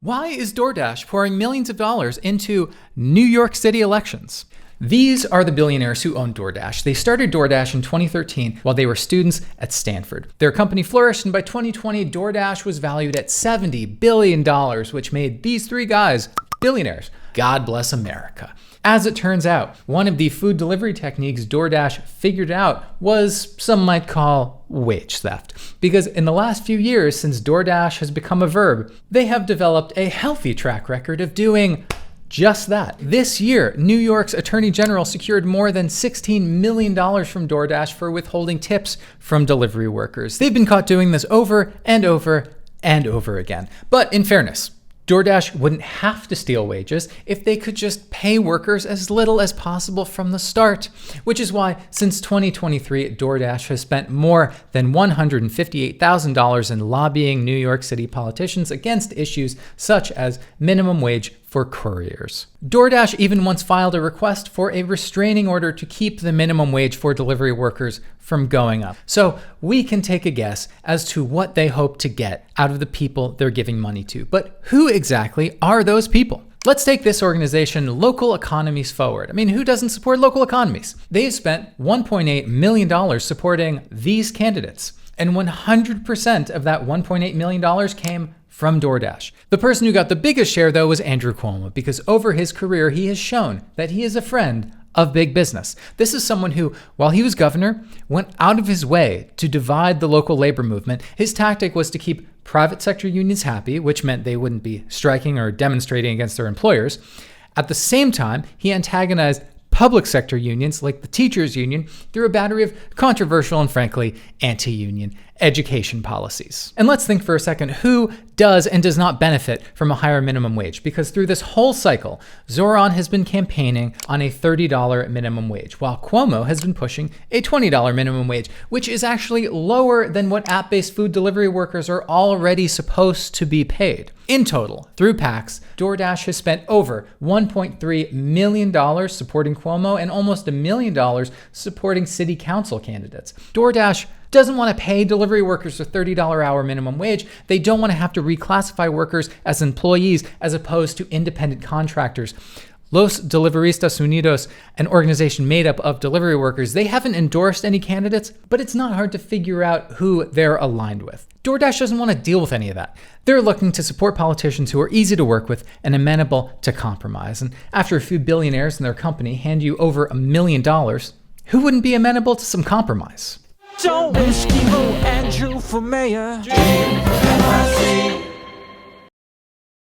Why is DoorDash pouring millions of dollars into New York City elections? These are the billionaires who own DoorDash. They started DoorDash in 2013 while they were students at Stanford. Their company flourished, and by 2020, DoorDash was valued at $70 billion, which made these three guys billionaires. God bless America. As it turns out, one of the food delivery techniques DoorDash figured out was some might call wage theft. Because in the last few years, since DoorDash has become a verb, they have developed a healthy track record of doing just that. This year, New York's Attorney General secured more than $16 million from DoorDash for withholding tips from delivery workers. They've been caught doing this over and over and over again. But in fairness, DoorDash wouldn't have to steal wages if they could just pay workers as little as possible from the start, which is why since 2023, DoorDash has spent more than $158,000 in lobbying New York City politicians against issues such as minimum wage for couriers. DoorDash even once filed a request for a restraining order to keep the minimum wage for delivery workers from going up. So we can take a guess as to what they hope to get out of the people they're giving money to. But who exactly are those people? Let's take this organization, Local Economies, forward. I mean, who doesn't support local economies? They've spent $1.8 million supporting these candidates, and 100% of that $1.8 million came from DoorDash. The person who got the biggest share, though, was Andrew Cuomo, because over his career, he has shown that he is a friend of big business. This is someone who, while he was governor, went out of his way to divide the local labor movement. His tactic was to keep private sector unions happy, which meant they wouldn't be striking or demonstrating against their employers. At the same time, he antagonized public sector unions like the teachers union through a battery of controversial and frankly anti-union education policies. And let's think for a second, who does and does not benefit from a higher minimum wage? Because through this whole cycle, Zoran has been campaigning on a $30 minimum wage, while Cuomo has been pushing a $20 minimum wage, which is actually lower than what app-based food delivery workers are already supposed to be paid. In total, through PACs, DoorDash has spent over $1.3 million supporting Cuomo and almost $1 million supporting city council candidates. DoorDash doesn't want to pay delivery workers a $30 hour minimum wage. They don't want to have to reclassify workers as employees as opposed to independent contractors. Los Deliveristas Unidos, an organization made up of delivery workers, they haven't endorsed any candidates, but it's not hard to figure out who they're aligned with. DoorDash doesn't want to deal with any of that. They're looking to support politicians who are easy to work with and amenable to compromise. And after a few billionaires in their company hand you over $1 million, who wouldn't be amenable to some compromise? Don't wish evil Andrew for mayor. Dream for NYC.